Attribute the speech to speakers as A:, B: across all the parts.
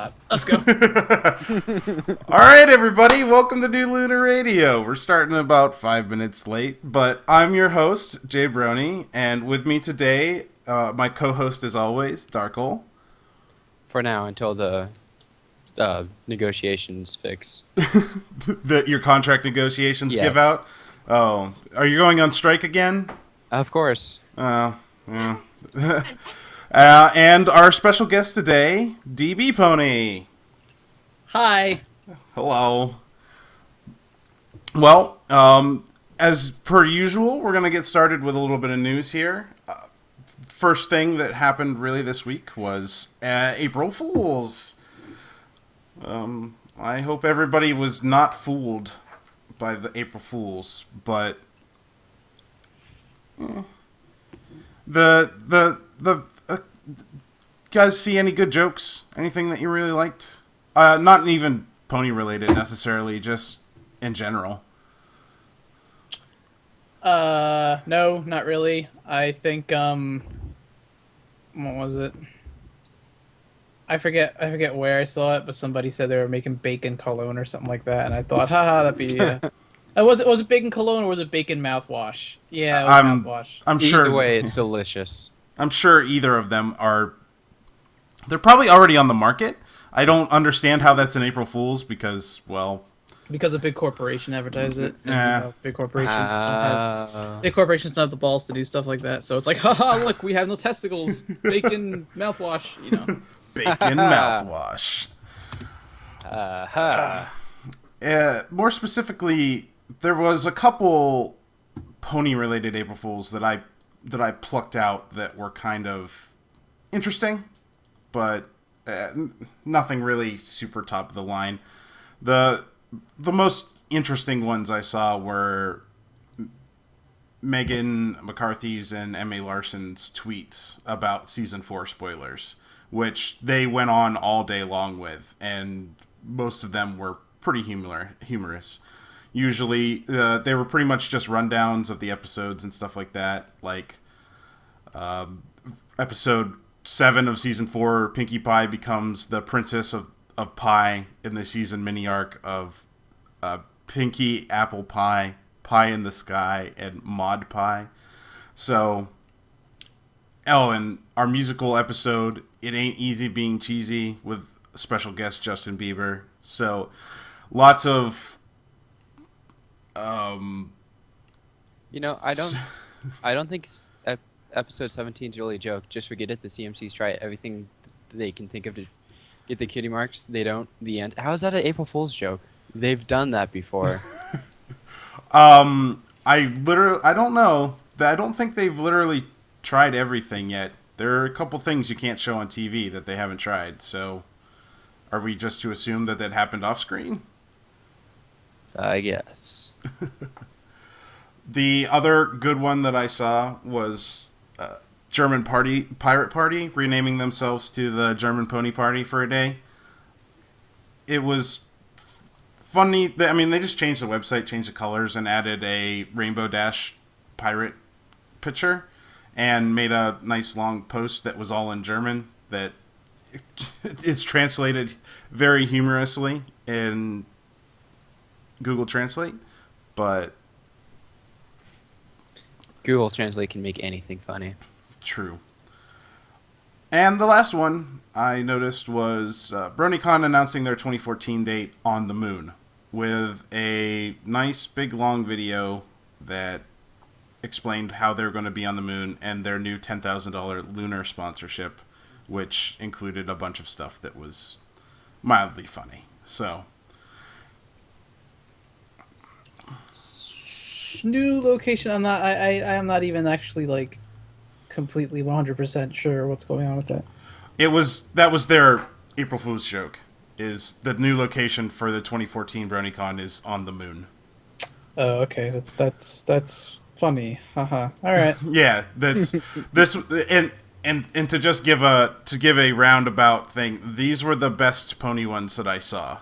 A: clap. Let's go.
B: All right, everybody, welcome to New Lunar Radio. We're starting about 5 minutes late, but I'm your host, J-Brony, and with me today, my co-host as always, Darkle.
C: For now, until the negotiations fix.
B: Your contract negotiations
C: Yes.
B: give out? Oh, are you going on strike again?
C: Of course.
B: Yeah. And our special guest today, dbPony.
A: Hi.
B: Hello. Well, as per usual, we're going to get started with a little bit of news here. First thing that happened really this week was April Fools. I hope everybody was not fooled by the April Fools, but the guys see any good jokes? Anything that you really liked? Not even pony related necessarily, just in general.
A: No, not really. I think, what was it? I forget where I saw it, but somebody said they were making bacon cologne or something like that, and I thought, haha, that'd be, was it bacon cologne or was it bacon mouthwash? Yeah, it was mouthwash.
B: I'm
C: Either
B: sure.
C: way, it's delicious.
B: I'm sure either of them are. They're probably already on the market. I don't understand how that's an April Fool's because, well,
A: Because a big corporation advertised it. And,
B: Yeah.
A: big corporations don't have the balls to do stuff like that. So it's like, haha, look, we have no testicles. Bacon mouthwash,
B: bacon mouthwash. More specifically, there was a couple pony-related April Fools that I plucked out that were kind of interesting, but nothing really super top of the line. The most interesting ones I saw were Megan McCarthy's and M.A. Larson's tweets about Season 4 spoilers, which they went on all day long with, and most of them were pretty humorous. Usually, they were pretty much just rundowns of the episodes and stuff like that, like episode 7 of Season 4, Pinkie Pie becomes the Princess of Pie in the season mini arc of Pinkie, Apple Pie, Pie in the Sky, and Mod Pie. So, and our musical episode, It Ain't Easy Being Cheesy, with special guest Justin Bieber. So, lots of
C: I don't think episode 17 is really a joke. Just forget it. The CMCs try everything they can think of to get the cutie marks. They don't. The end. How is that an April Fool's joke? They've done that before.
B: I don't know. I don't think they've literally tried everything yet. There are a couple things you can't show on TV that they haven't tried. So, are we just to assume that happened off screen?
C: I guess.
B: The other good one that I saw was German Pirate Party renaming themselves to the German Pony Party for a day. It was funny. I mean, they just changed the website, changed the colors, and added a Rainbow Dash pirate picture, and made a nice long post that was all in German. That it's translated very humorously in Google Translate, but
C: Google Translate can make anything funny.
B: true. And the last one I noticed was Bronycon announcing their 2014 date on the moon with a nice big long video that explained how they're going to be on the moon and their new $10,000 lunar sponsorship, which included a bunch of stuff that was mildly funny. So,
A: New location. I'm not even actually like completely 100% sure what's going on with that.
B: that was their April Fool's joke. Is the new location for the 2014 Bronycon is on the moon.
A: Oh, okay. That's funny. Haha. All right.
B: Yeah, that's this and to just give a roundabout thing. These were the best pony ones that I saw.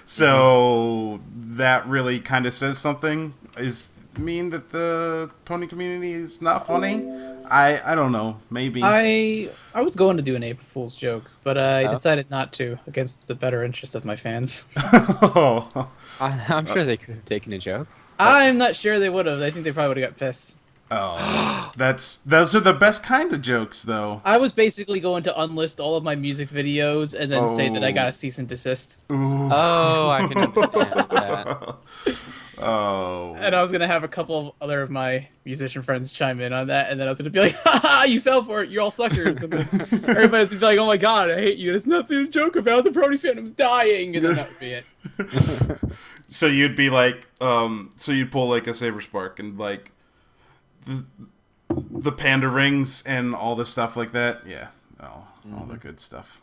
B: So that really kind of says something. Is mean that the pony community is not funny? I don't know. Maybe.
A: I was going to do an April Fool's joke, but I
C: Oh.
A: decided not to, against the better interest of my fans.
B: Oh.
C: I'm sure they could have taken a joke.
A: I'm not sure they would have. I think they probably would have got pissed.
B: Oh. Those are the best kind of jokes, though.
A: I was basically going to unlist all of my music videos and then say that I got
B: Oh.
A: a cease and desist.
B: Ooh.
C: Oh, I can understand that.
B: Oh.
A: And I was gonna have a couple of other of my musician friends chime in on that, and then I was gonna be like, "Ha you fell for it! You're all suckers!" And then everybody's gonna be like, "Oh my god, I hate you! There's nothing to joke about. The Brony fandom's dying," and then that would be it.
B: So you'd be like, so you'd pull like a Saber Spark and like the panda rings and all the stuff like that. Yeah. Oh, all the good stuff.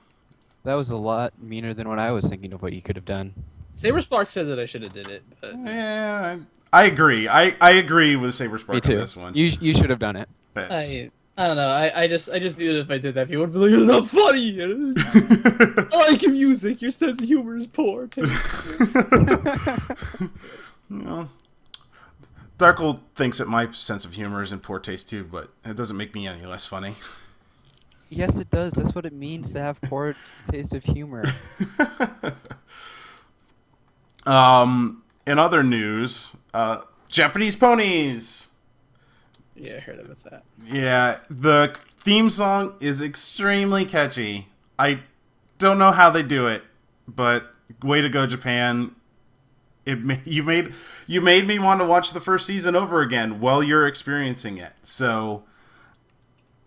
C: That was a lot meaner than what I was thinking of what you could have done.
A: Saber Spark said that I should have did it, but
B: Yeah, I agree. I agree with Saber
C: Me
B: Spark on
C: too.
B: this one.
C: You should have done it.
A: I don't know. I just knew that if I did that, people would be like, "It's not funny. I like your music. Your sense of humor is poor."
B: No. Darkle thinks that my sense of humor is in poor taste too, but it doesn't make me any less funny.
C: Yes, it does. That's what it means to have poor taste of humor.
B: In other news, Japanese ponies.
A: Yeah, I heard about that.
B: Yeah, the theme song is extremely catchy. I don't know how they do it, but way to go, Japan. You made me want to watch the first season over again while you're experiencing it. So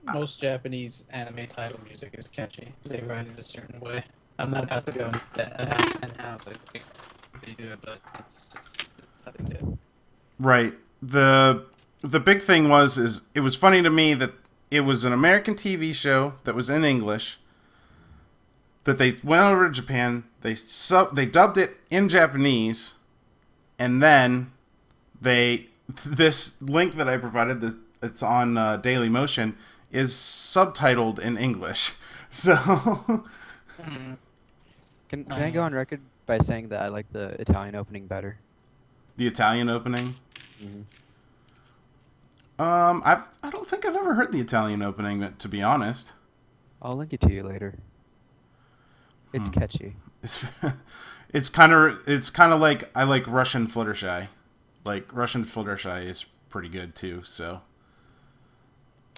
A: Most Japanese anime title music is catchy. They write it a certain way. I'm not about to go into that and how they do it, but it's how they do it.
B: right, the big thing is it was funny to me that it was an American TV show that was in English. That they went over to Japan, they dubbed it in Japanese, and then this link that I provided, it's on Daily Motion, is subtitled in English. So
C: Can I go on record by saying that I like the Italian opening better?
B: the Italian opening.
C: Mm-hmm.
B: I don't think I've ever heard the Italian opening, to be honest.
C: I'll link it to you later. It's catchy.
B: It's kind of like I like Russian Fluttershy. Like Russian Fluttershy is pretty good too. So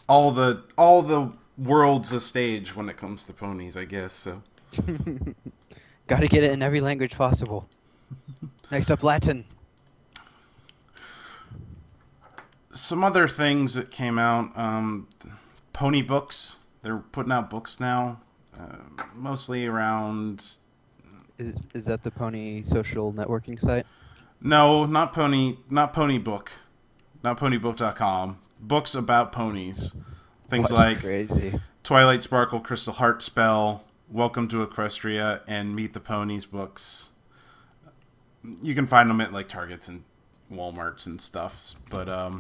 B: all the world's a stage when it comes to ponies, I guess. So
C: Gotta get it in every language possible. Next up, Latin.
B: some other things that came out. Pony books. They're putting out books now, mostly around.
C: Is that the pony social networking site?
B: No, not Pony. Not Pony Book. Not ponybook.com. Books about ponies. Things
C: That's
B: like
C: crazy.
B: Twilight Sparkle, Crystal Heart Spell, Welcome to Equestria, and Meet the Ponies books. You can find them at like Targets and Walmarts and stuff. But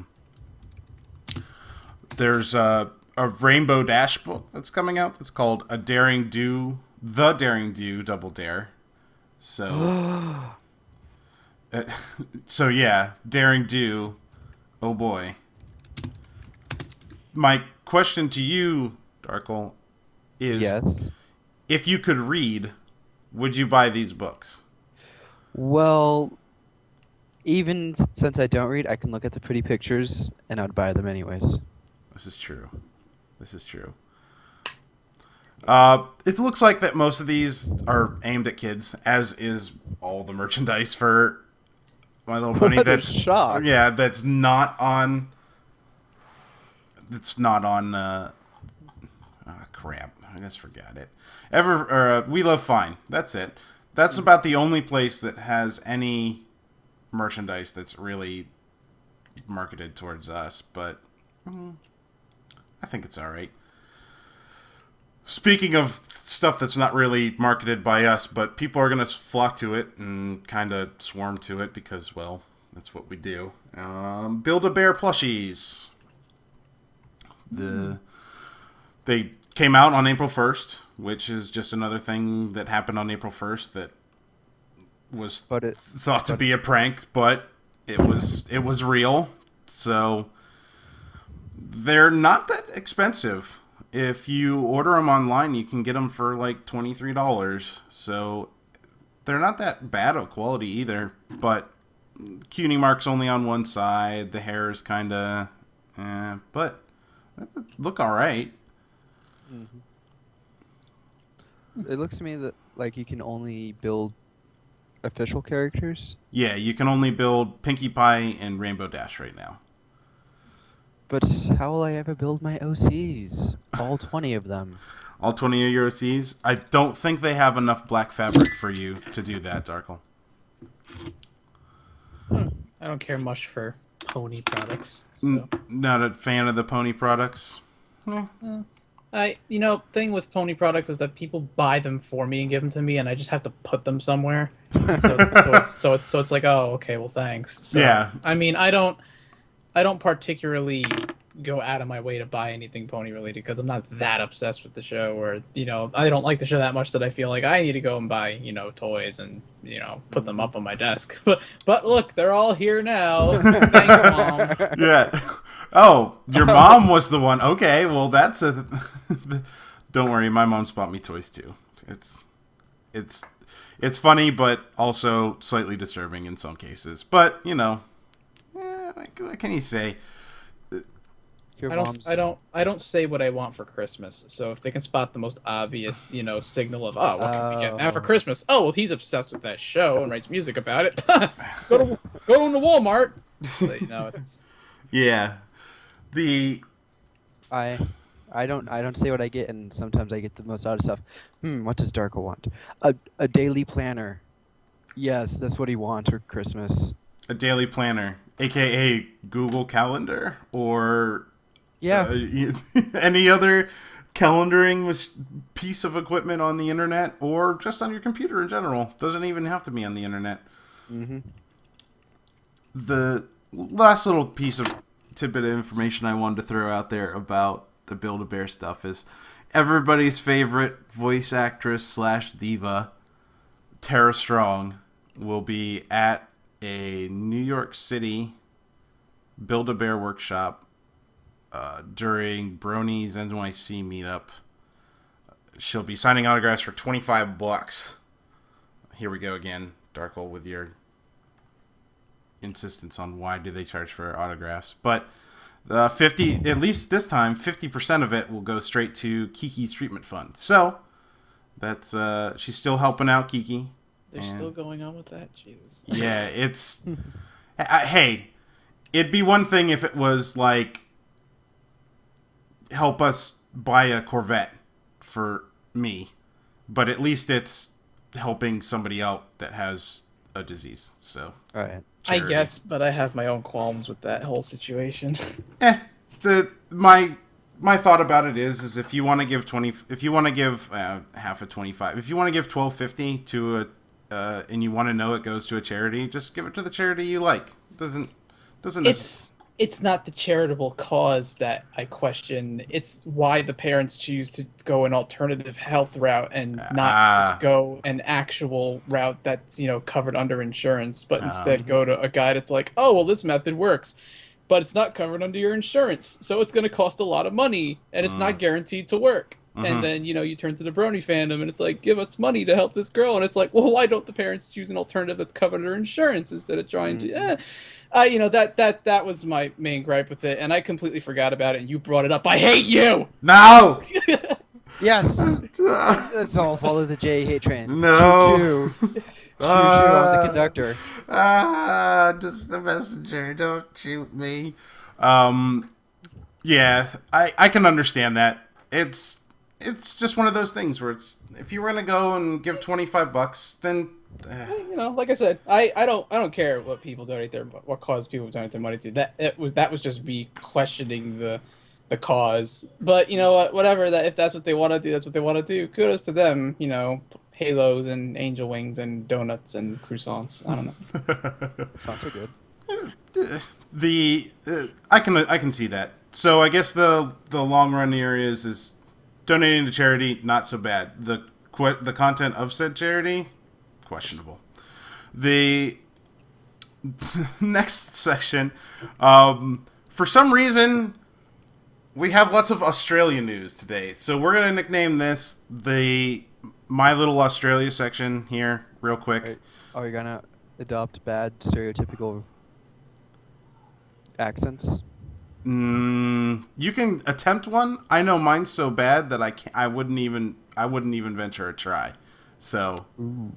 B: there's a Rainbow Dash book that's coming out that's called The Daring Do Double Dare. So so yeah, Daring Do. Oh boy. My question to you, Darkle, is
C: Yes.
B: if you could read, would you buy these books?
C: Well, even since I don't read, I can look at the pretty pictures and I'd buy them anyways.
B: This is true. This is true. It looks like that most of these are aimed at kids, as is all the merchandise for My Little Pony.
C: What a
B: That's
C: shock.
B: Yeah, that's not on. It's not on. Crap! I just forgot it. We Love Fine. That's it. That's about the only place that has any merchandise that's really marketed towards us. But I think it's all right. Speaking of stuff that's not really marketed by us, but people are going to flock to it and kind of swarm to it because, well, that's what we do. Build-A-Bear plushies. They came out on April 1st, which is just another thing that happened on April 1st that was thought to be a prank, but it was real. So they're not that expensive. If you order them online, you can get them for like $23. So they're not that bad of quality either. But cutie mark's only on one side. The hair is kind of, but look all right.
C: Mm-hmm. It looks to me that like you can only build official characters.
B: Yeah, you can only build Pinkie Pie and Rainbow Dash right now.
C: But how will I ever build my OCs? All 20 of them.
B: All 20 of your OCs? I don't think they have enough black fabric for you to do that, Darkle.
A: I don't care much for pony products. So.
B: Not a fan of the pony products?
A: Thing with pony products is that people buy them for me and give them to me, and I just have to put them somewhere. So it's like, oh, okay, well, thanks. So,
B: yeah.
A: I mean, I don't particularly go out of my way to buy anything pony related because I'm not that obsessed with the show, or I don't like the show that much that I feel like I need to go and buy toys and put them up on my desk. But look, they're all here now. Thanks, Mom.
B: Yeah. Oh, your mom was the one. Okay, well that's a. Don't worry, my mom's bought me toys too. It's funny, but also slightly disturbing in some cases. But what can you say?
A: I don't say what I want for Christmas. So if they can spot the most obvious, signal of, oh, what can we get now for Christmas? Oh, well, he's obsessed with that show and writes music about it. go to Walmart. So, it's
B: yeah.
C: I don't say what I get, and sometimes I get the most odd stuff. What does Darkle want? A daily planner. Yes, that's what he wants for Christmas.
B: A daily planner, aka Google Calendar, or any other calendaring piece of equipment on the internet, or just on your computer in general. Doesn't even have to be on the internet.
C: Mm-hmm.
B: The last little piece of tidbit of information I wanted to throw out there about the Build-A-Bear stuff is everybody's favorite voice actress / diva, Tara Strong, will be at a New York City Build-A-Bear workshop during Brony's NYC meetup. She'll be signing autographs for $25. Here we go again, Darkle, with your insistence on why do they charge for autographs. But 50, at least this time, 50% of it will go straight to Kiki's treatment fund. So that's she's still helping out Kiki.
A: They're still going on with that? Jesus.
B: Yeah, it's... hey, it'd be one thing if it was like, help us buy a Corvette for me. But at least it's helping somebody out that has a disease. So,
C: all right.
A: Charity. I guess, but I have my own qualms with that whole situation.
B: My thought about it is if you want to give half of 25, if you want to give $12.50 to a and you want to know it goes to a charity, just give it to the charity you like.
A: It's not the charitable cause that I question. It's why the parents choose to go an alternative health route and not just go an actual route that's covered under insurance, but instead go to a guy that's like, oh well, this method works, but it's not covered under your insurance, so it's going to cost a lot of money, and it's not guaranteed to work. And then, you turn to the Brony fandom, and it's like, give us money to help this girl. And it's like, well, why don't the parents choose an alternative that's covered under insurance instead of trying to... that was my main gripe with it, and I completely forgot about it, and you brought it up. I hate you!
B: No!
C: Yes! Let's all follow the J-Hate train.
B: No!
C: Choo-choo. I'm the conductor.
B: Just the messenger. Don't shoot me. Yeah, I can understand that. It's just one of those things where it's, if you were gonna go and give $25, then
A: like I said, I don't care what people donate what cause people donate their money to. That was just me questioning the cause. But whatever, if that's what they want to do, that's what they want to do. Kudos to them. Halos and angel wings and donuts and croissants. I don't know.
C: Sounds so good.
B: I can see that. So I guess the long run here is donating to charity, not so bad. The content of said charity, questionable. next section. For some reason, we have lots of Australia news today, so we're gonna nickname this the My Little Australia section here, real quick.
C: Are you gonna adopt bad stereotypical accents?
B: You can attempt one. I know mine's so bad that I wouldn't even venture a try. So.
C: Ooh.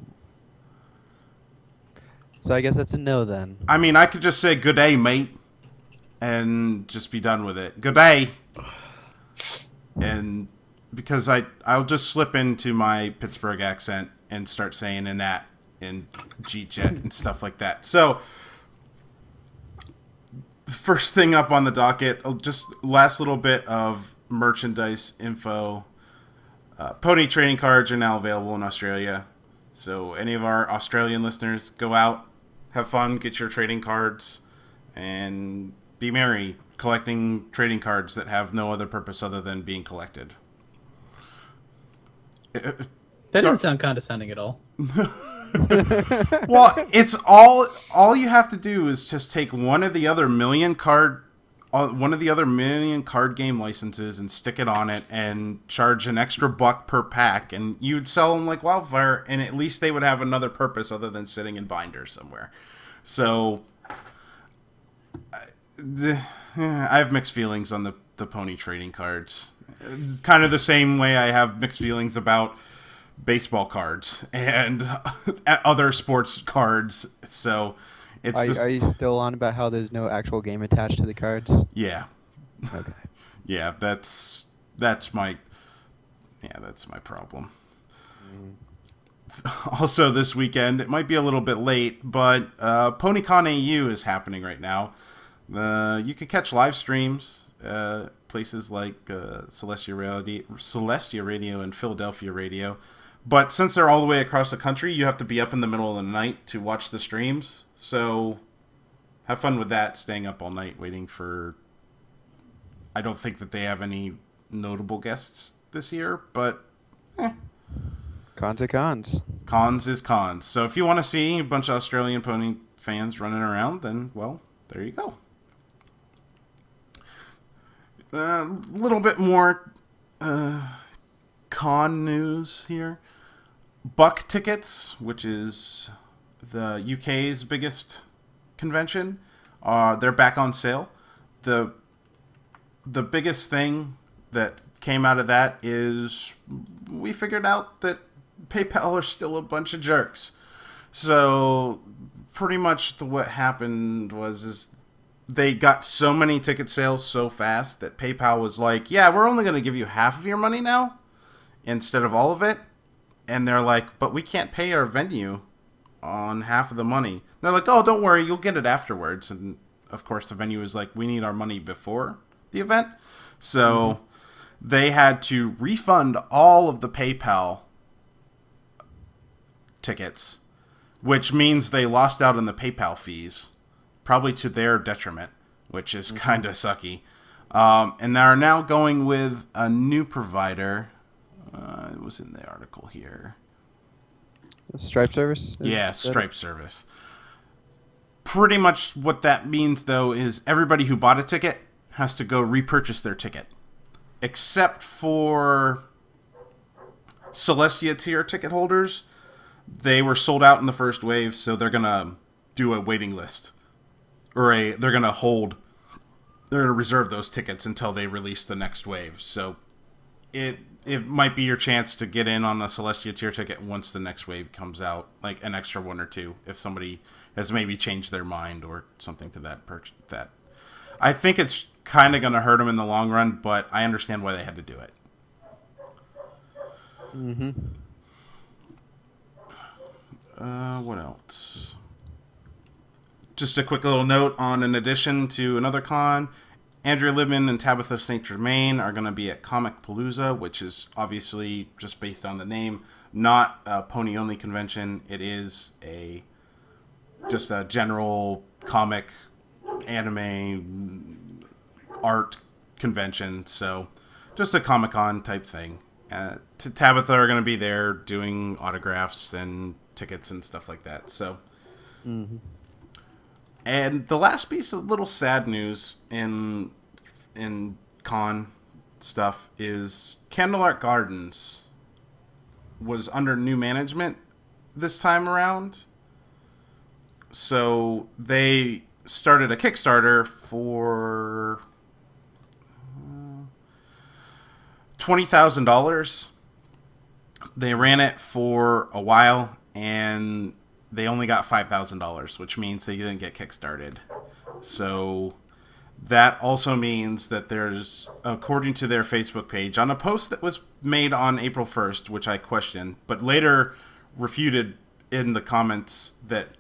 C: So I guess that's a no then.
B: I mean, I could just say "good day, mate," and just be done with it. Good day. And because I'll just slip into my Pittsburgh accent and start saying "in that" and "G-jet" and stuff like that. So. First thing up on the docket, just last little bit of merchandise info. Pony trading cards are now available in Australia. So any of our Australian listeners, go out, have fun, get your trading cards, and be merry collecting trading cards that have no other purpose other than being collected.
A: That didn't sound condescending at all.
B: Well, it's all you have to do is just take one of the other million card game licenses and stick it on it and charge an extra $1 per pack, and you'd sell them like wildfire, and at least they would have another purpose other than sitting in binders somewhere. So I have mixed feelings on the pony trading cards. It's kind of the same way I have mixed feelings about baseball cards and other sports cards. So
C: Are you still on about how there's no actual game attached to the cards?
B: Yeah.
C: Okay.
B: Yeah, that's my problem. Also this weekend, it might be a little bit late, but Ponycon AU is happening right now. You can catch live streams places like Celestia Radio and Philadelphia Radio. But since they're all the way across the country, you have to be up in the middle of the night to watch the streams. So have fun with that, staying up all night waiting for... I don't think that they have any notable guests this year, but
C: Cons are cons.
B: Cons is cons. So if you want to see a bunch of Australian pony fans running around, then, well, there you go. A little bit more con news here. Buck Tickets, which is the UK's biggest convention, they're back on sale. The biggest thing that came out of that is we figured out that PayPal are still a bunch of jerks. So pretty much what happened is they got so many ticket sales so fast that PayPal was like, yeah, we're only going to give you half of your money now instead of all of it. And they're like, but we can't pay our venue on half of the money. They're like, oh, don't worry, you'll get it afterwards. And, of course, the venue is like, we need our money before the event. So they had to refund all of the PayPal tickets, which means they lost out on the PayPal fees, probably to their detriment, which is kind of sucky. And they are now going with a new provider. It was in the article here.
C: Stripe service?
B: Stripe service. Pretty much what that means, though, is everybody who bought a ticket has to go repurchase their ticket. Except for Celestia tier ticket holders. They were sold out in the first wave, so they're going to do a waiting list. They're going to reserve those tickets until they release the next wave. So it might be your chance to get in on a Celestia tier ticket once the next wave comes out, like an extra one or two, if somebody has maybe changed their mind or something to that. I think it's kind of going to hurt them in the long run, but I understand why they had to do it. What else? Just a quick little note on an addition to another con. Andrea Libman and Tabitha St. Germain are going to be at Comic Palooza, which is obviously, just based on the name, not a pony-only convention. It is just a general comic, anime, art convention. So just a Comic-Con type thing. Tabitha are going to be there doing autographs and tickets and stuff like that. So And the last piece of little sad news in con stuff is Candleart Gardens was under new management this time around. So they started a Kickstarter for $20,000. They ran it for a while, and they only got $5,000, which means they didn't get kickstarted. So that also means that there's, according to their Facebook page, on a post that was made on April 1st, which I questioned, but later refuted in the comments that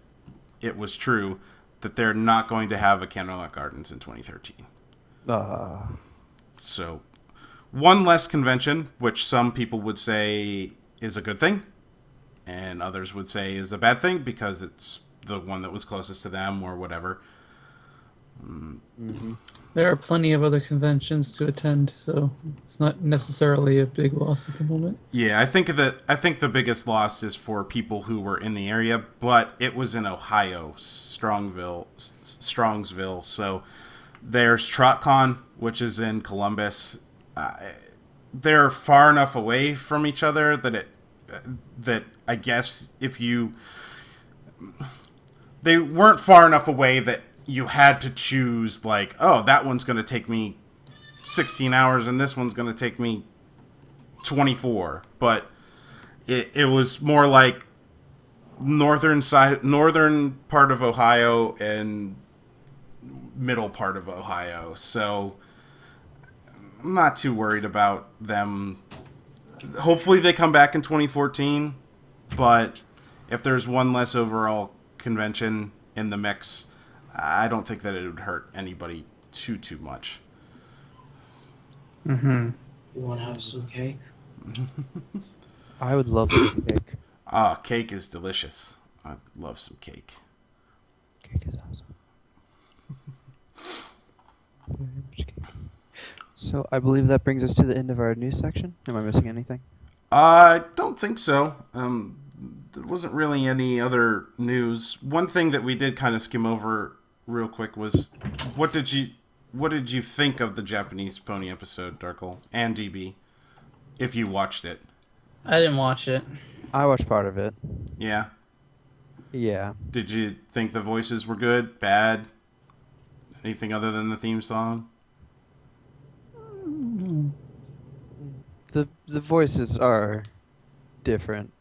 B: it was true, that they're not going to have a Candlelit Gardens in 2013. So one less convention, which some people would say is a good thing, and others would say is a bad thing because it's the one that was closest to them or whatever.
C: Mm-hmm.
A: There are plenty of other conventions to attend, so it's not necessarily a big loss at the moment.
B: Yeah, I think the biggest loss is for people who were in the area, but it was in Ohio, Strongsville. So there's TrotCon, which is in Columbus. They're far enough away from each other that I guess they weren't far enough away that you had to choose, like, oh, that one's going to take me 16 hours and this one's going to take me 24. But it was more like northern part of Ohio and middle part of Ohio. So I'm not too worried about them. Hopefully they come back in 2014, but if there's one less overall convention in the mix, I don't think that it would hurt anybody too much.
A: Mm-hmm.
D: You want to have some cake?
C: I would love some cake.
B: Ah, cake is delicious. I love some cake.
C: Cake is awesome. Very much cake. So I believe that brings us to the end of our news section. Am I missing anything?
B: I don't think so. There wasn't really any other news. One thing that we did kind of skim over real quick was what did you think of the Japanese pony episode, Darkle and DB, if you watched it?
A: I didn't watch it.
C: I watched part of it.
B: Yeah.
C: Yeah.
B: Did you think the voices were good, bad? Anything other than the theme song?
C: The voices are different.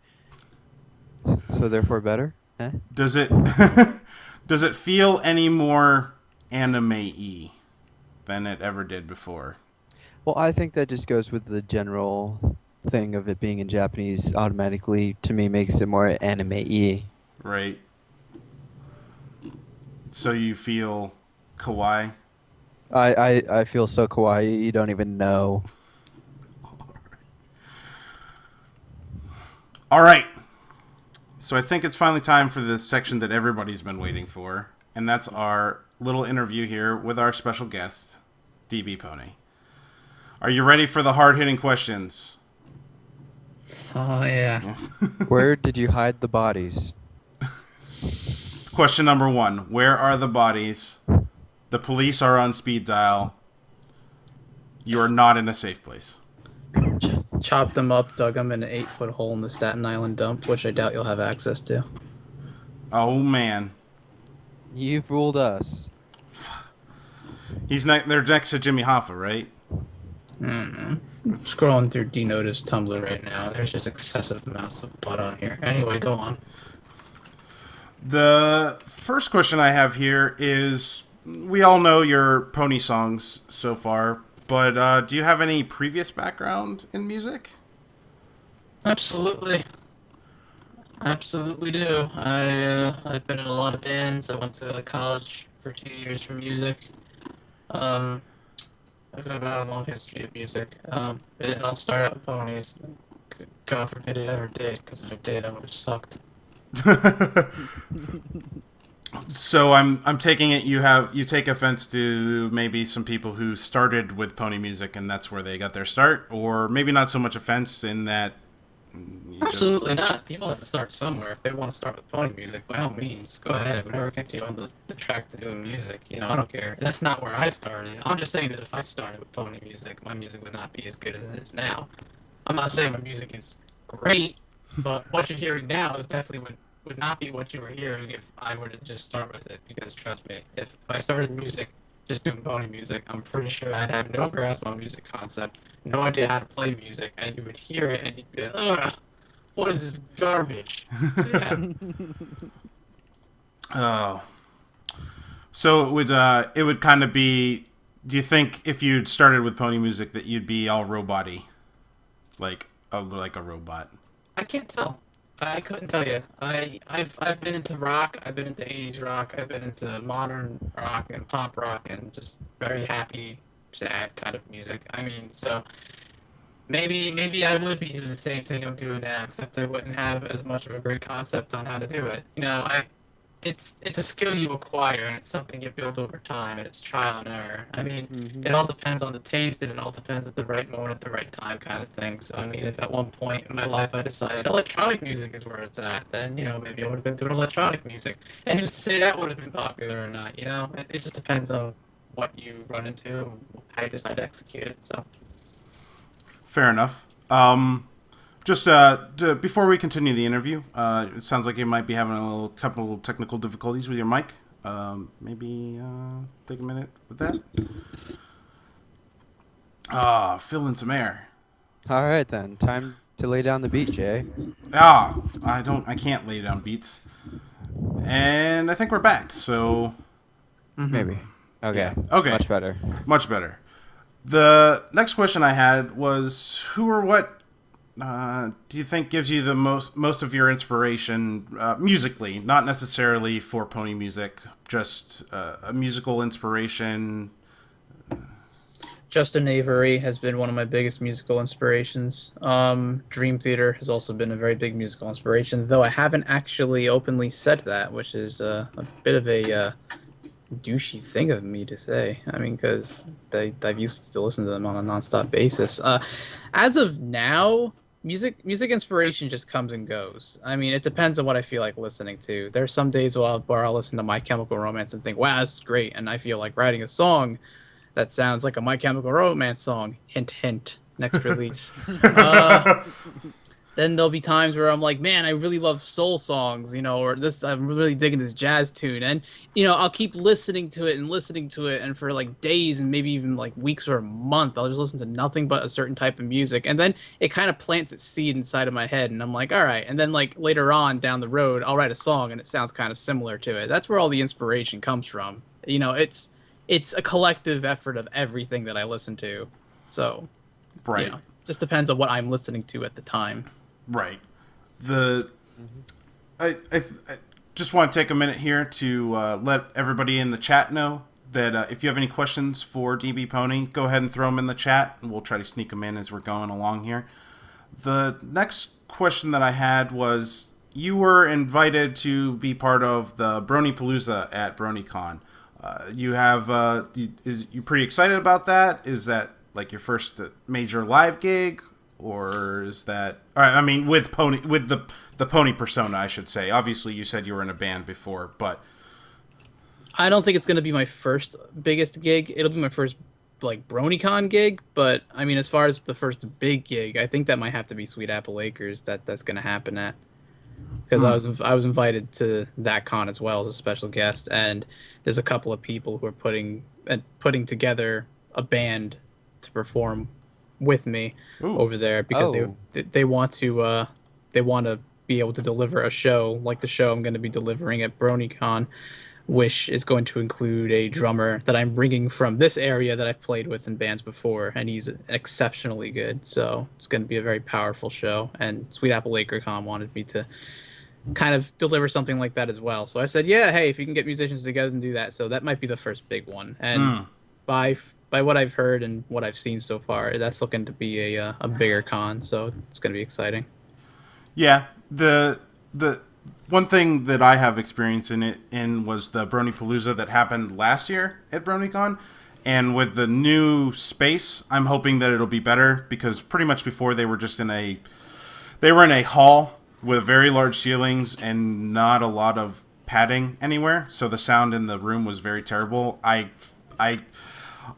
C: So therefore better? Eh?
B: Does it does it feel any more anime-y than it ever did before?
C: Well, I think that just goes with the general thing of it being in Japanese automatically, to me, makes it more anime-y.
B: Right. So you feel kawaii?
C: I feel so kawaii, you don't even know.
B: All right. So I think it's finally time for the section that everybody's been waiting for, and that's our little interview here with our special guest, dbPony. Are you ready for the hard-hitting questions?
A: Oh, yeah.
C: Where did you hide the bodies?
B: Question number 1. Where are the bodies? The police are on speed dial. You are not in a safe place.
A: Chopped them up, dug them in an 8-foot hole in the Staten Island dump, which I doubt you'll have access to.
B: Oh, man.
C: You fooled us.
B: They're next to Jimmy Hoffa, right?
A: I'm scrolling through D-Notice Tumblr right now. There's just excessive amounts of butt on here. Anyway, go on.
B: The first question I have here is, we all know your pony songs so far, but do you have any previous background in music?
A: Absolutely. Absolutely do. I've been in a lot of bands. I went to college for 2 years for music. I've got a long history of music. It didn't all start out with ponies. God forbid it ever did, because if it did, I would have sucked.
B: So I'm taking it you take offense to maybe some people who started with pony music and that's where they got their start, or maybe not so much offense in that You
A: Absolutely not. People have to start somewhere. If they want to start with pony music, by all means, go ahead. Whatever gets you on the track to doing music, I don't care. That's not where I started. I'm just saying that if I started with pony music, my music would not be as good as it is now. I'm not saying my music is great, but what you're hearing now is definitely would not be what you were hearing if I were to just start with it. Because trust me, if I started music just doing pony music, I'm pretty sure I'd have no grasp on music concept, no idea how to play music, and you would hear it and you'd be like, ugh, what is this garbage? So, yeah.
B: Oh. So it would kind of be. Do you think if you'd started with pony music that you'd be all robot-y, like a robot?
A: I can't tell. I couldn't tell you. I've been into rock. I've been into 80s rock. I've been into modern rock and pop rock and just very happy, sad kind of music. I mean, so maybe I would be doing the same thing I'm doing now, except I wouldn't have as much of a great concept on how to do it. It's a skill you acquire, and it's something you build over time, and it's trial and error. I mean, it all depends on the taste, and it all depends at the right moment, at the right time, kind of thing. So, I mean, if at one point in my life I decided electronic music is where it's at, then, maybe I would have been doing electronic music. And who's to say that would have been popular or not, It just depends on what you run into, and how you decide to execute it, so.
B: Fair enough. Just before we continue the interview, it sounds like you might be having a little couple technical difficulties with your mic. Maybe take a minute with that. Filling some air.
C: All right then, time to lay down the beat, Jay.
B: I can't lay down beats. And I think we're back. So
C: Maybe. Okay.
B: Yeah. Okay.
C: Much better.
B: Much better. The next question I had was, who or what do you think gives you the most of your inspiration musically? Not necessarily for pony music, just a musical inspiration.
A: Justin Avery has been one of my biggest musical inspirations. Dream Theater has also been a very big musical inspiration, though I haven't actually openly said that, which is a bit of a douchey thing of me to say. I mean, because I've used to listen to them on a nonstop basis. As of now, music inspiration just comes and goes. I mean, it depends on what I feel like listening to. There's some days where I'll listen to My Chemical Romance and think, wow, this is great, and I feel like writing a song that sounds like a My Chemical Romance song. Hint, hint. Next release. Then there'll be times where I'm like, man, I really love soul songs, or this, I'm really digging this jazz tune. And, I'll keep listening to it. And for like days and maybe even like weeks or a month, I'll just listen to nothing but a certain type of music. And then it kind of plants its seed inside of my head. And I'm like, all right. And then like later on down the road, I'll write a song and it sounds kind of similar to it. That's where all the inspiration comes from. It's a collective effort of everything that I listen to. So,
B: Right.
A: Just depends on what I'm listening to at the time.
B: Right. I just want to take a minute here to let everybody in the chat know that if you have any questions for dbPony, go ahead and throw them in the chat, and we'll try to sneak them in as we're going along here. The next question that I had was, you were invited to be part of the Bronypalooza at Bronycon. You pretty excited about that? Is that like your first major live gig? Or is that... I mean, with the pony persona, I should say. Obviously, you said you were in a band before, but...
A: I don't think it's going to be my first biggest gig. It'll be my first, like, Bronycon gig. But, I mean, as far as the first big gig, I think that might have to be Sweet Apple Acres that's going to happen at. Because I was invited to that con as well as a special guest. And there's a couple of people who are putting together a band to perform with me over there, because they want to be able to deliver a show like the show I'm going to be delivering at Bronycon, which is going to include a drummer that I'm bringing from this area that I've played with in bands before, and he's exceptionally good. So it's going to be a very powerful show, and Sweet Apple Acre Con wanted me to kind of deliver something like that as well. So I said, yeah, hey, if you can get musicians together and do that. So that might be the first big one. And by what I've heard and what I've seen so far, that's looking to be a bigger con, so it's going to be exciting.
B: Yeah, the one thing that I have experience in was the Bronypalooza that happened last year at Bronycon, and with the new space, I'm hoping that it'll be better, because pretty much before they were just in They were in a hall with very large ceilings and not a lot of padding anywhere, so the sound in the room was very terrible. I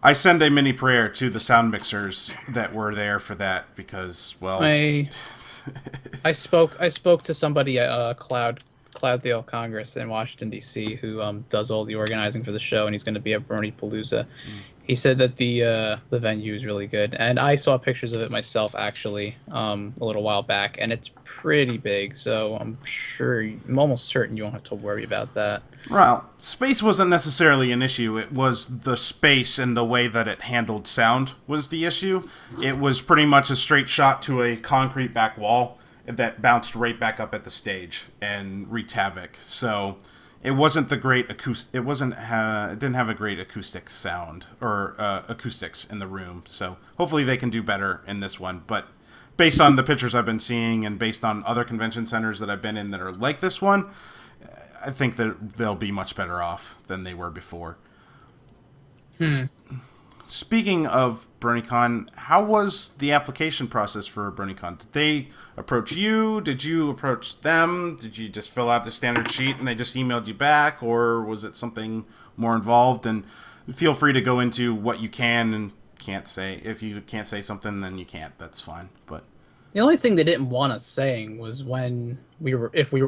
B: I send a mini prayer to the sound mixers that were there for that because, well,
A: I spoke to somebody at Clouddale Congress in Washington D.C. who does all the organizing for the show, and he's going to be at Brony Palooza. He said that the venue is really good, and I saw pictures of it myself actually a little while back, and it's pretty big. So I'm almost certain you won't have to worry about that.
B: well, space wasn't necessarily an issue. It was the space and the way that it handled sound was the issue. It was pretty much a straight shot to a concrete back wall that bounced right back up at the stage and wreaked havoc. So it wasn't the great acoustic. It wasn't. It didn't have a great acoustic sound or acoustics in the room. So hopefully they can do better in this one. But based on the pictures I've been seeing and based on other convention centers that I've been in that are like this one, I think that they'll be much better off than they were before. Speaking of Bronycon, how was the application process for Bronycon? Did they approach you? Did you approach them? Did you just fill out the standard sheet and they just emailed you back? Or was it something more involved? And feel free to go into what you can and can't say. If you can't say something, then you can't. That's fine. But
A: The only thing they didn't want us saying was when if we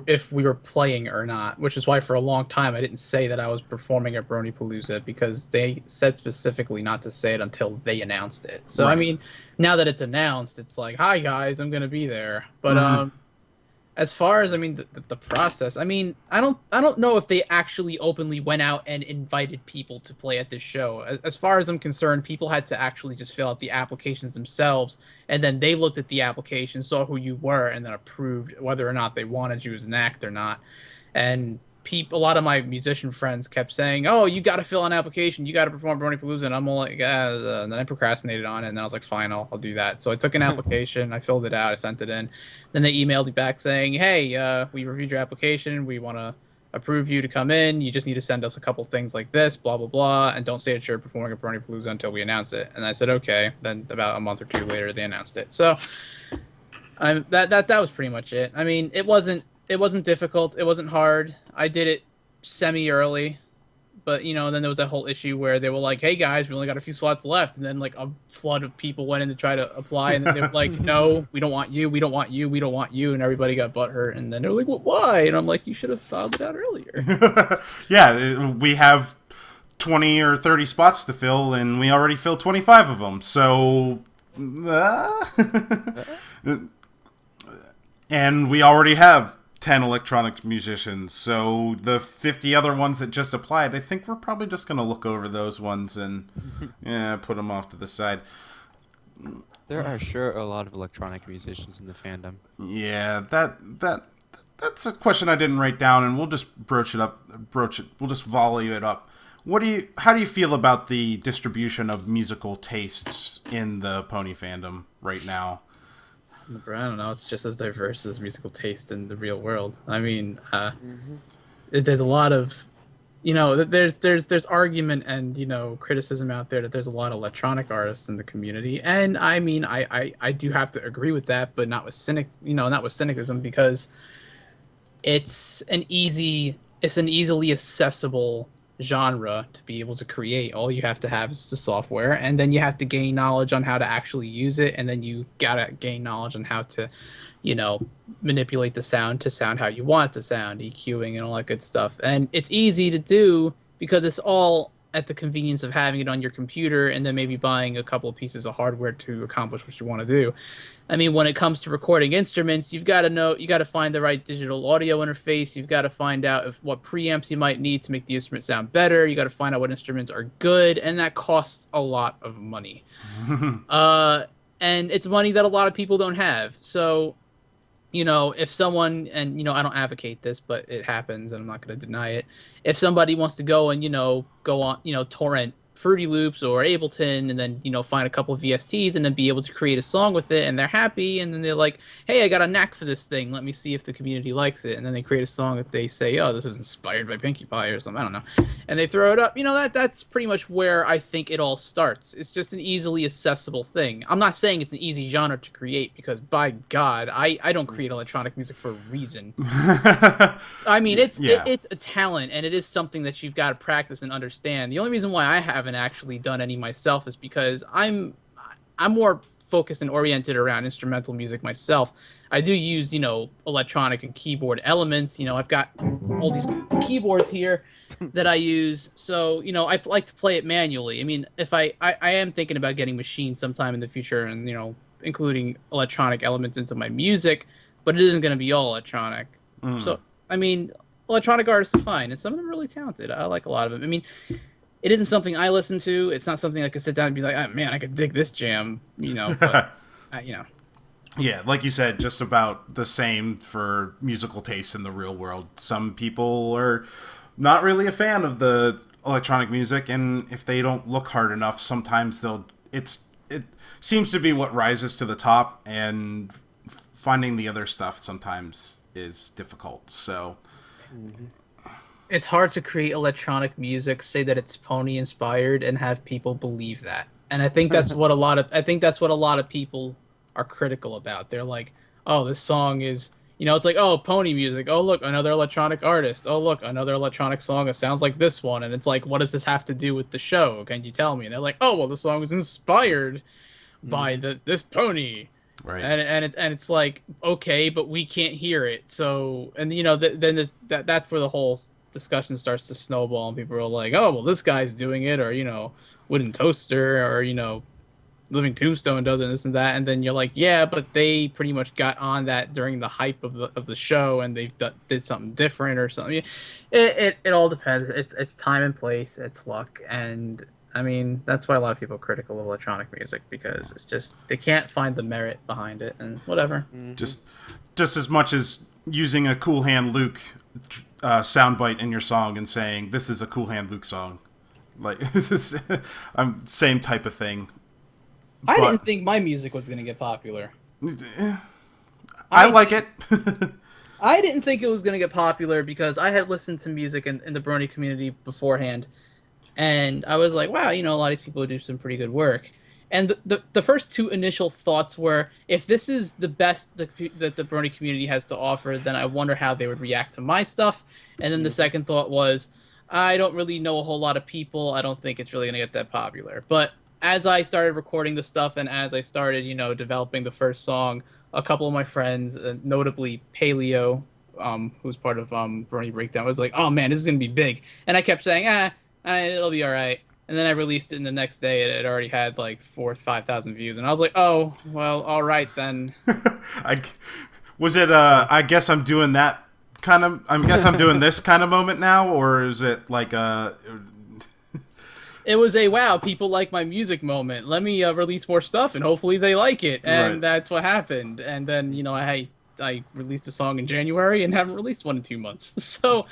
A: were playing or not, which is why for a long time I didn't say that I was performing at Brony Palooza because they said specifically not to say it until they announced it. So
B: Right.
A: I mean, now that it's announced, it's like, hi guys, I'm gonna be there. But as far as the process, I mean, I don't know if they actually openly went out and invited people to play at this show. As far as I'm concerned, people had to actually just fill out the applications themselves, and then they looked at the application, saw who you were, and then approved whether or not they wanted you as an act or not. And a lot of my musician friends kept saying, "Oh, you got to fill out an application. You got to perform Brony Palooza." And I'm all like, and then I procrastinated on it, and then I was like, "Fine, I'll do that." So I took an application, I filled it out, I sent it in. Then they emailed me back saying, "Hey, we reviewed your application. We want to approve you to come in. You just need to send us a couple things like this, blah blah blah, and don't say that you're performing at Brony Palooza until we announce it." And I said, "Okay." Then about a month or two later, they announced it. So that was pretty much it. I mean, it wasn't difficult. It wasn't hard. I did it semi-early, but, then there was that whole issue where they were like, "Hey, guys, we only got a few slots left." And then, like, a flood of people went in to try to apply, and then they were like, "No, we don't want you. We don't want you. We don't want you." And everybody got butthurt. And then they were like, "Well, why?" And I'm like, "You should have filed it out earlier."
B: yeah, we have 20 or 30 spots to fill, and we already filled 25 of them. So, and we already have 10 electronic musicians. So the 50 other ones that just applied, I think we're probably just going to look over those ones and put them off to the side.
C: There are sure a lot of electronic musicians in the fandom.
B: Yeah, that's a question I didn't write down, and we'll just broach it. We'll just volley it up. How do you feel about the distribution of musical tastes in the pony fandom right now?
A: I don't know. It's just as diverse as musical taste in the real world. I mean, there's a lot of, there's argument and criticism out there that there's a lot of electronic artists in the community, and I mean, I do have to agree with that, but not with cynicism, because it's an easily accessible genre to be able to create. All you have to have is the software, and then you have to gain knowledge on how to actually use it, and then you gotta gain knowledge on how to manipulate the sound to sound how you want it to sound, EQing and all that good stuff. And it's easy to do because it's all at the convenience of having it on your computer and then maybe buying a couple of pieces of hardware to accomplish what you want to do. I mean, when it comes to recording instruments, you got to find the right digital audio interface. You've got to find out what preamps you might need to make the instrument sound better. You got to find out what instruments are good, and that costs a lot of money. And it's money that a lot of people don't have. So, if someone, and I don't advocate this, but it happens, and I'm not going to deny it. If somebody wants to go and go on, torrent Fruity Loops or Ableton, and then find a couple of VSTs and then be able to create a song with it, and they're happy, and then they're like, hey, I got a knack for this thing, let me see if the community likes it, and then they create a song that they say, oh, this is inspired by Pinkie Pie or something, I don't know, and they throw it up. That's pretty much where I think it all starts. It's just an easily accessible thing. I'm not saying it's an easy genre to create, because by God, I don't create electronic music for a reason. I mean, it's a talent, and it is something that you've got to practice and understand. The only reason why I haven't actually done any myself is because I'm more focused and oriented around instrumental music myself. I do use electronic and keyboard elements. I've got all these keyboards here that I use, so I like to play it manually. I mean, if I am thinking about getting machines sometime in the future, and including electronic elements into my music, but it isn't going to be all electronic. So I mean, electronic artists are fine, and some of them are really talented. I like a lot of them. I mean, it isn't something I listen to. It's not something I could sit down and be like, oh, man, I could dig this jam, but,
B: Yeah, like you said, just about the same for musical tastes in the real world. Some people are not really a fan of the electronic music, and if they don't look hard enough, sometimes it seems to be what rises to the top, and finding the other stuff sometimes is difficult, so...
A: It's hard to create electronic music, say that it's pony inspired, and have people believe that. And I think that's what a lot of people are critical about. They're like, "Oh, this song is, it's like, oh, pony music. Oh, look, another electronic artist. Oh, look, another electronic song that sounds like this one." And it's like, "What does this have to do with the show? Can you tell me?" And they're like, "Oh, well, the song is inspired by this pony."
B: Right.
A: And it's like, okay, but we can't hear it. So, and then that's where the whole discussion starts to snowball, and people are like, oh, well, this guy's doing it, or Wooden Toaster, or Living Tombstone does it, this and that, and then you're like, yeah, but they pretty much got on that during the hype of the show, and they did something different or something. It all depends. It's time and place, it's luck, and I mean, that's why a lot of people are critical of electronic music, because it's just, they can't find the merit behind it, and whatever.
B: Just as much as using a Cool Hand Luke soundbite in your song and saying, this is a Cool Hand Luke song. Like, same type of thing.
A: I didn't think my music was going to get popular.
B: I like it.
A: I didn't think it was going to get popular because I had listened to music in the Brony community beforehand. And I was like, wow, a lot of these people do some pretty good work. And the first two initial thoughts were, if this is the best that the Brony community has to offer, then I wonder how they would react to my stuff. And then the second thought was, I don't really know a whole lot of people. I don't think it's really going to get that popular. But as I started recording the stuff, and as I started, developing the first song, a couple of my friends, notably Paleo, who's part of Brony Breakdown, was like, oh man, this is going to be big. And I kept saying, it'll be all right. And then I released it, and the next day it already had like 4,000 or 5,000 views. And I was like, oh, well, all right then.
B: I guess I'm doing that kind of, I guess I'm doing this kind of moment now, or is it like
A: It was a, wow, people like my music moment. Let me release more stuff, and hopefully they like it. And That's what happened. And then, I released a song in January and haven't released one in 2 months. So...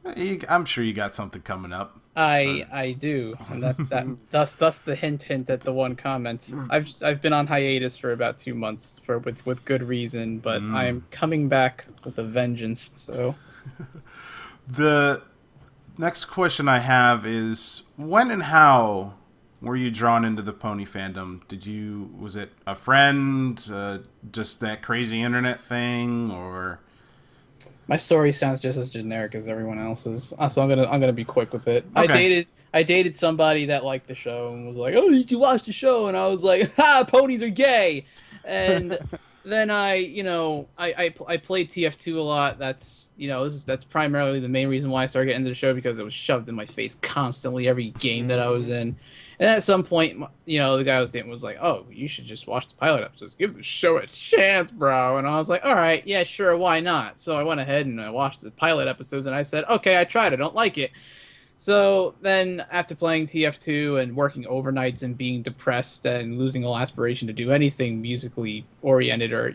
B: I'm sure you got something coming up.
A: I do, and thus the hint at the one comment. I've been on hiatus for about 2 months with good reason, but I am coming back with a vengeance. So,
B: the next question I have is, when and how were you drawn into the pony fandom? Was it a friend, just that crazy internet thing, or?
A: My story sounds just as generic as everyone else's, so I'm gonna be quick with it.
B: Okay.
A: I dated somebody that liked the show and was like, "Oh, did you watch the show?" And I was like, "Ha, ponies are gay." And then I played TF2 a lot. That's that's primarily the main reason why I started getting into the show, because it was shoved in my face constantly every game that I was in. And at some point, the guy I was dating was like, "Oh, you should just watch the pilot episodes. Give the show a chance, bro." And I was like, "All right, yeah, sure, why not?" So I went ahead and I watched the pilot episodes, and I said, "Okay, I tried. I don't like it." So then, after playing TF2 and working overnights and being depressed and losing all aspiration to do anything musically oriented or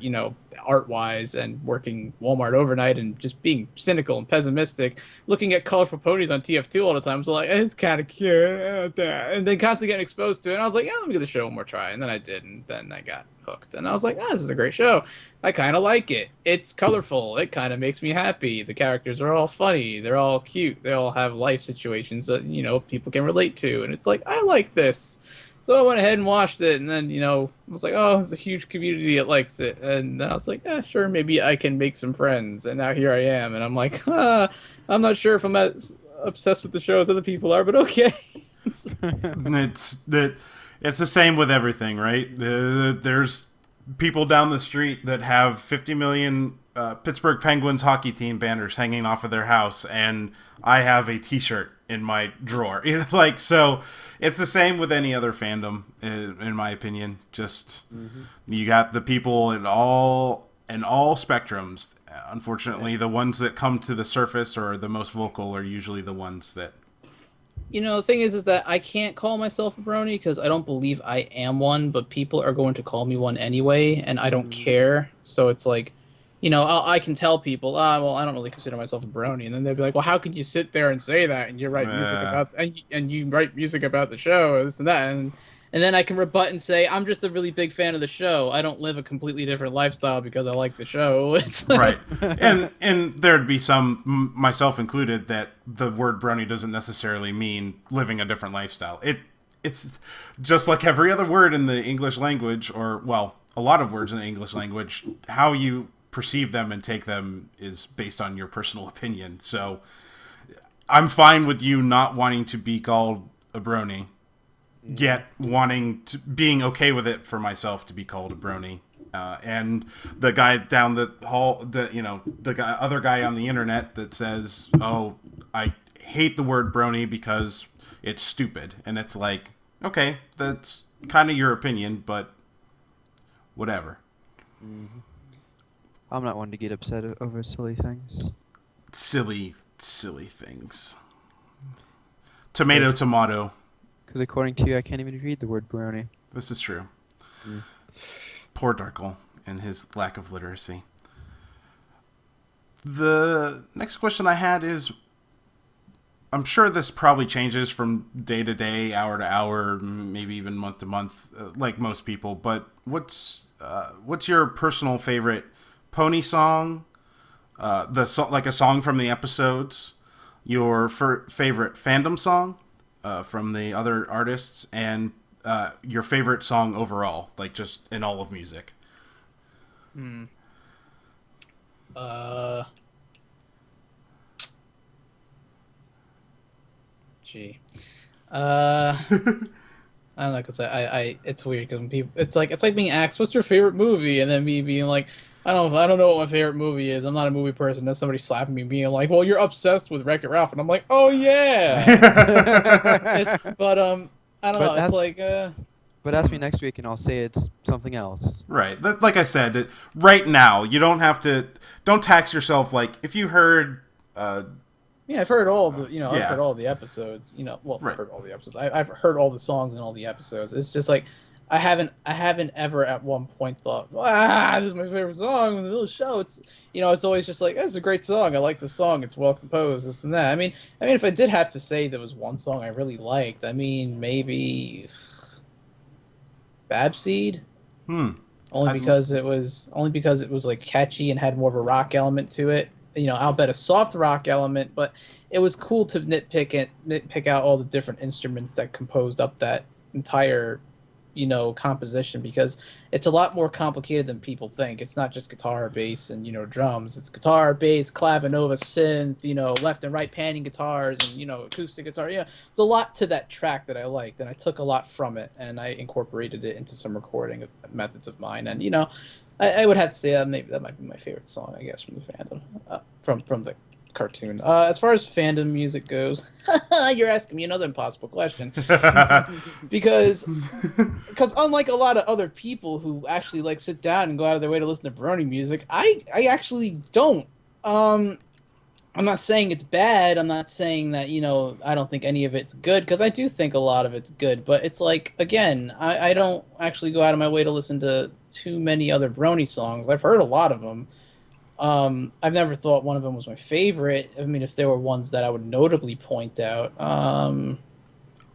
A: art-wise, and working Walmart overnight and just being cynical and pessimistic, looking at colorful ponies on TF2 all the time. So like, it's kind of cute, and then constantly getting exposed to it. And I was like, yeah, let me give the show one more try. And then I did, and then I got hooked. And I was like, this is a great show. I kind of like it. It's colorful. It kind of makes me happy. The characters are all funny. They're all cute. They all have life situations that, people can relate to. And it's like, I like this. So I went ahead and watched it, and then, I was like, oh, there's a huge community that likes it. And then I was like, yeah, sure, maybe I can make some friends. And now here I am, and I'm like, I'm not sure if I'm as obsessed with the show as other people are, but okay.
B: It's the same with everything, right? There's people down the street that have 50 million Pittsburgh Penguins hockey team banners hanging off of their house, and I have a T-shirt in my drawer. So it's the same with any other fandom, in my opinion. Just you got the people in all spectrums. Unfortunately, the ones that come to the surface or are the most vocal are usually the ones that.
A: The thing is that I can't call myself a brony because I don't believe I am one, but people are going to call me one anyway, and I don't care. So it's like, I can tell people, well, I don't really consider myself a brony, and then they'll be like, well, how could you sit there and say that, and you write music about, and you write music about the show, this and that, and then I can rebut and say, I'm just a really big fan of the show. I don't live a completely different lifestyle because I like the show. It's
B: right, and there'd be some, myself included, that the word brony doesn't necessarily mean living a different lifestyle. It's just like every other word in the English language, or well, a lot of words in the English language. How you perceive them and take them is based on your personal opinion. So I'm fine with you not wanting to be called a brony, yet being okay with it for myself to be called a brony. And the guy down the hall, other guy on the internet that says, "Oh, I hate the word brony because it's stupid," and it's like, okay, that's kind of your opinion, but whatever.
C: Mm-hmm. I'm not one to get upset over silly things.
B: Silly things. Tomato.
C: Because according to you, I can't even read the word brony.
B: This is true. Poor Darkle and his lack of literacy. The next question I had is, I'm sure this probably changes from day to day, hour to hour, maybe even month to month, like most people. But what's your personal favorite pony song? Like a song from the episodes. Your favorite fandom song from the other artists, and your favorite song overall, like just in all of music.
A: I don't know, because it's weird because when people, it's like being asked, "What's your favorite movie?" and then me being like, I don't know what my favorite movie is. I'm not a movie person. Then somebody slapping me, being like, "Well, you're obsessed with Wreck-It Ralph," and I'm like, "Oh yeah." But I don't know. It's like
C: But ask me next week, and I'll say it's something else.
B: Right. Like I said, right now you don't have to. Don't tax yourself. Like if you heard.
A: Yeah, I've heard all the, I've heard all the episodes, well,
B: right.
A: I've heard all the episodes. I've heard all the songs in all the episodes. It's just like, I haven't ever at one point thought, this is my favorite song in the little show. It's, it's always just like, it's a great song. I like the song. It's well composed, this and that. I mean, if I did have to say there was one song I really liked, maybe Babseed. Only because it was like catchy and had more of a rock element to it. I'll bet a soft rock element, but it was cool to nitpick out all the different instruments that composed up that entire, composition, because it's a lot more complicated than people think. It's not just guitar, bass, and, drums. It's guitar, bass, clavinova, synth, left and right panning guitars, and, acoustic guitar. Yeah, there's a lot to that track that I liked, and I took a lot from it, and I incorporated it into some recording methods of mine, and, I would have to say that might be my favorite song, I guess, from the fandom, from the cartoon. As far as fandom music goes, you're asking me another impossible question, because unlike a lot of other people who actually sit down and go out of their way to listen to Brony music, I actually don't. I'm not saying it's bad. I'm not saying that, I don't think any of it's good, because I do think a lot of it's good. But it's like, again, I don't actually go out of my way to listen to too many other Brony songs. I've heard a lot of them. I've never thought one of them was my favorite. I mean, if there were ones that I would notably point out,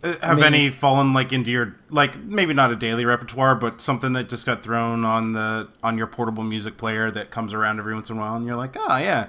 B: Have any fallen like into your like maybe not a daily repertoire, but something that just got thrown on your portable music player that comes around every once in a while, and you're like, oh yeah,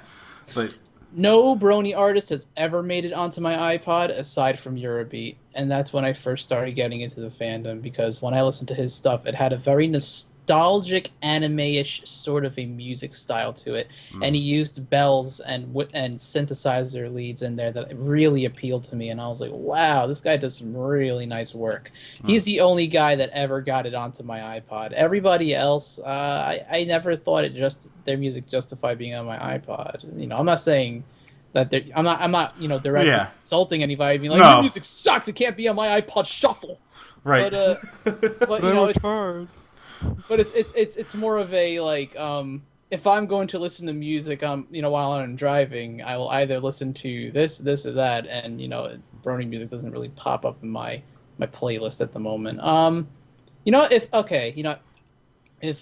B: but
A: no Brony artist has ever made it onto my iPod aside from Eurobeat, and that's when I first started getting into the fandom, because when I listened to his stuff, it had a very nostalgic anime-ish sort of a music style to it, and he used bells and synthesizer leads in there that really appealed to me, and I was like, wow, this guy does some really nice work. He's the only guy that ever got it onto my iPod. Everybody else, I never thought their music justified being on my iPod. You know, I'm not saying that I'm not directly insulting anybody, being like, your music sucks, it can't be on my iPod Shuffle.
B: Right.
A: But you know, it's more of a like, if I'm going to listen to music, while I'm driving, I will either listen to this or that, and Brony music doesn't really pop up in my playlist at the moment.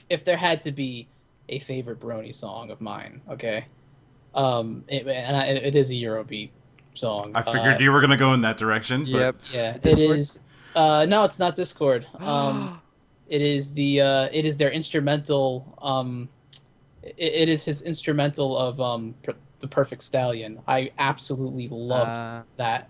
A: If there had to be a favorite Brony song of mine, okay, it is a Eurobeat song.
B: I figured you were gonna go in that direction.
C: Yep.
B: But...
A: Yeah, it is. No, it's not Discord. It is their instrumental. It is his instrumental of the Perfect Stallion. I absolutely love that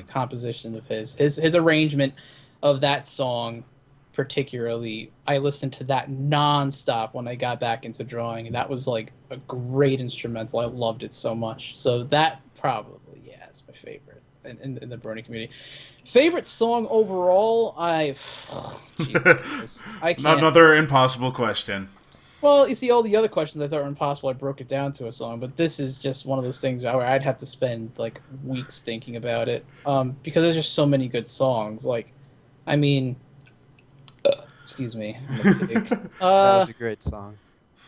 A: composition of his arrangement of that song. Particularly, I listened to that nonstop when I got back into drawing, and that was like a great instrumental. I loved it so much. So that probably, it's my favorite in the Brony community. Favorite song overall, I can't.
B: Another impossible question.
A: Well, you see, all the other questions I thought were impossible, I broke it down to a song, but this is just one of those things where I'd have to spend like weeks thinking about it, because there's just so many good songs. Like, I mean, excuse me.
C: That was a great song.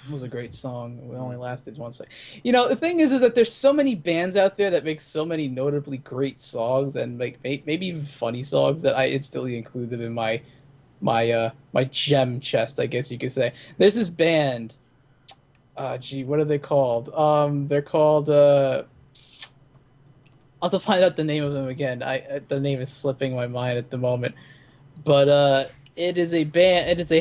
A: It was a great song. It only lasted 1 second. The thing is that there's so many bands out there that make so many notably great songs and maybe even funny songs that I instantly include them in my gem chest, I guess you could say. There's this band. What are they called? They're called. I'll have to find out the name of them again. The name is slipping my mind at the moment, but it is a band. It is a